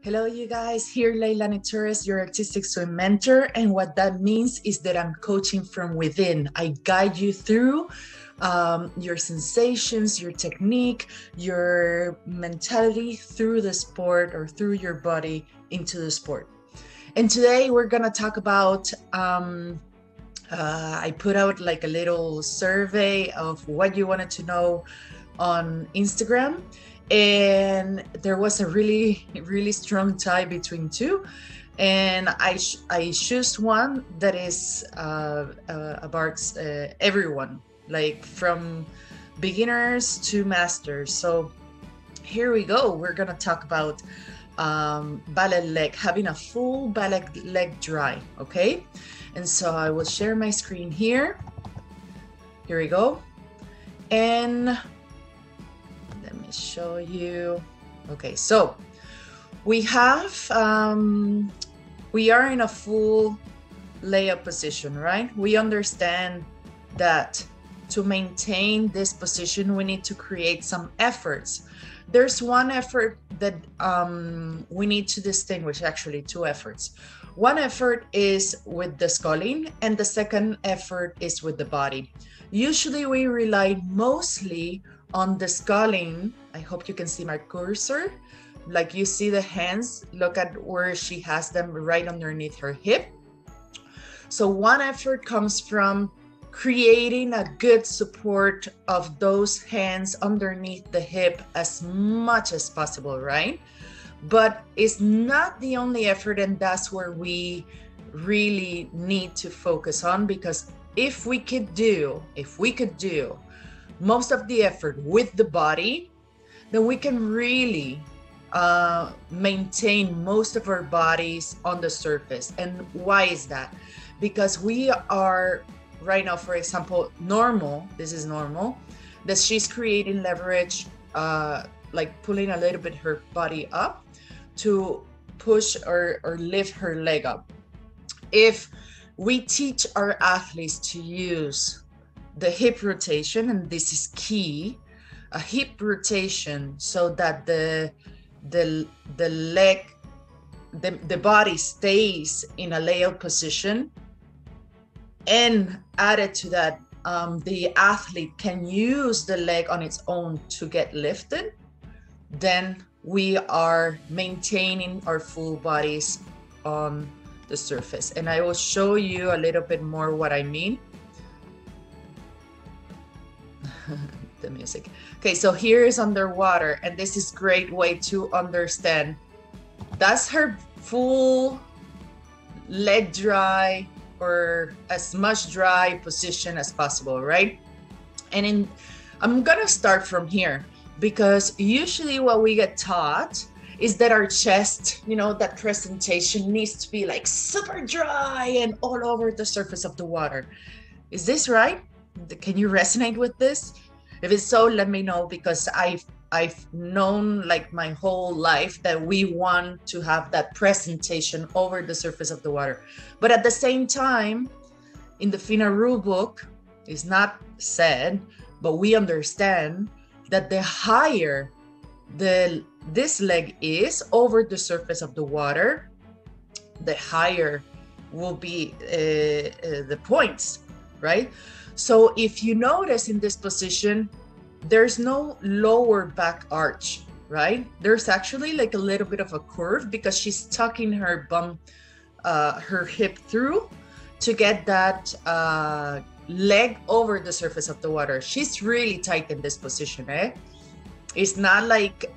Hello, you guys. Here, Leilani Torres, your artistic swim mentor. And what that means is that I'm coaching from within. I guide you through your sensations, your technique, your mentality through the sport or through your body into the sport. And today we're going to talk about, I put out like a little survey of what you wanted to know on Instagram. And there was a really strong tie between two, and I choose one that is about everyone, like from beginners to masters. So here we go. We're gonna talk about ballet leg, having a full ballet leg dry. Okay, and so I will share my screen here. Here we go, and show you. Okay, so we have we are in a full layup position, right? We understand that to maintain this position we need to create some efforts. There's one effort that we need to distinguish, actually two efforts. One effort is with the sculling and the second effort is with the body. Usually we rely mostly on the sculling. I hope you can see my cursor. Like you see the hands, look at where she has them right underneath her hip. So one effort comes from creating a good support of those hands underneath the hip as much as possible, right? But it's not the only effort, and that's where we really need to focus on, because if we could do most of the effort with the body, then we can really maintain most of our bodies on the surface. And why is that? Because we are right now, for example, normal, this is normal, that she's creating leverage, like pulling a little bit her body up to push or lift her leg up. If we teach our athletes to use the hip rotation, and this is key, a hip rotation, so that the leg, the body stays in a layout position, and added to that, the athlete can use the leg on its own to get lifted, then we are maintaining our full bodies on the surface. And I will show you a little bit more what I mean. The music. Okay, so here is underwater, and this is great way to understand. That's her full leg dry, or as much dry position as possible, right? And I'm gonna start from here, because usually what we get taught is that our chest, you know, that presentation needs to be like super dry and all over the surface of the water. Is this right? Can you resonate with this? If it's so, let me know, because I've known like my whole life that we want to have that presentation over the surface of the water. But at the same time, in the FINA rule book, it's not said, but we understand that the higher this leg is over the surface of the water, the higher will be the points, right? So if you notice in this position, there's no lower back arch, right? There's actually like a little bit of a curve, because she's tucking her bum, her hip through to get that leg over the surface of the water. She's really tight in this position, eh? It's not like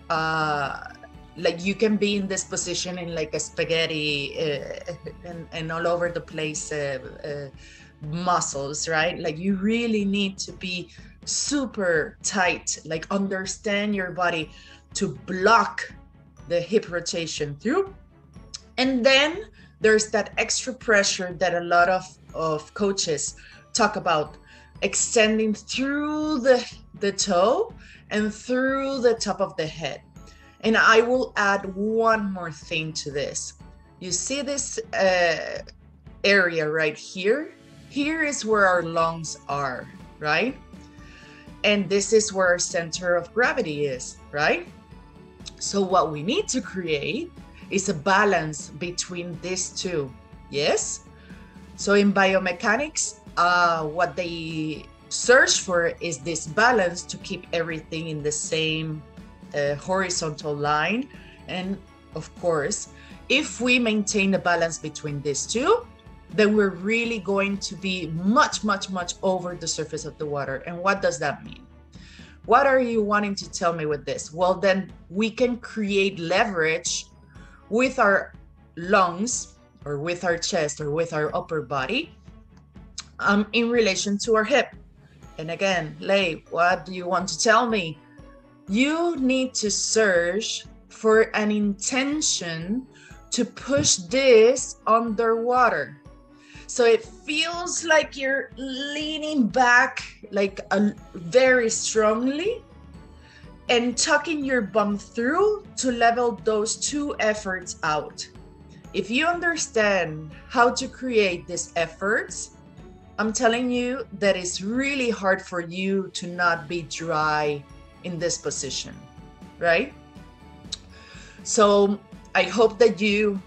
you can be in this position in like a spaghetti and all over the place muscles, right? Like you really need to be super tight, like understand your body to block the hip rotation through. And then there's that extra pressure that a lot of coaches talk about, extending through the toe and through the top of the head. And I will add one more thing to this. You see this area right here? Here is where our lungs are, right? And this is where our center of gravity is, right? So what we need to create is a balance between these two. Yes? So in biomechanics, what they search for is this balance to keep everything in the same horizontal line. And of course, if we maintain the balance between these two, then we're really going to be much, much, much over the surface of the water. And what does that mean? What are you wanting to tell me with this? Well, then we can create leverage with our lungs or with our chest or with our upper body in relation to our hip. And again, Lei, what do you want to tell me? You need to search for an intention to push this underwater. So it feels like you're leaning back like very strongly and tucking your bum through to level those two efforts out. If you understand how to create these efforts, I'm telling you that it's really hard for you to not be dry in this position, right? So I hope that you,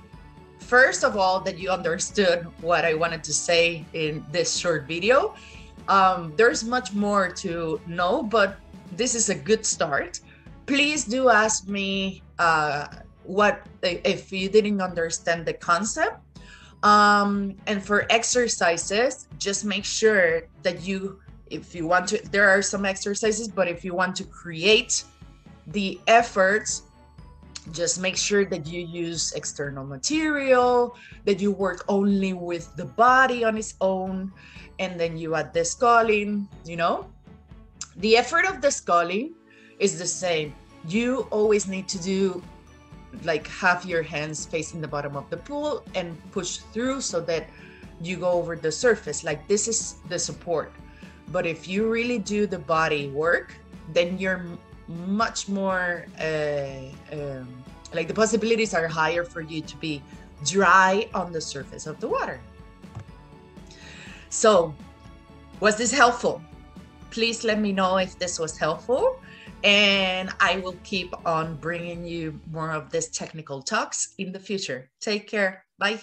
first of all, that you understood what I wanted to say in this short video. There's much more to know, but this is a good start. Please do ask me what if you didn't understand the concept. And for exercises, just make sure that you, if you want to, there are some exercises, but if you want to create the efforts, just make sure that you use external material, that you work only with the body on its own, and then you add the sculling, you know? The effort of the sculling is the same. You always need to do like have your hands facing the bottom of the pool and push through so that you go over the surface. Like this is the support. But if you really do the body work, then you're much more like the possibilities are higher for you to be dry on the surface of the water. So was this helpful? Please let me know if this was helpful, and I will keep on bringing you more of these technical talks in the future. Take care. Bye.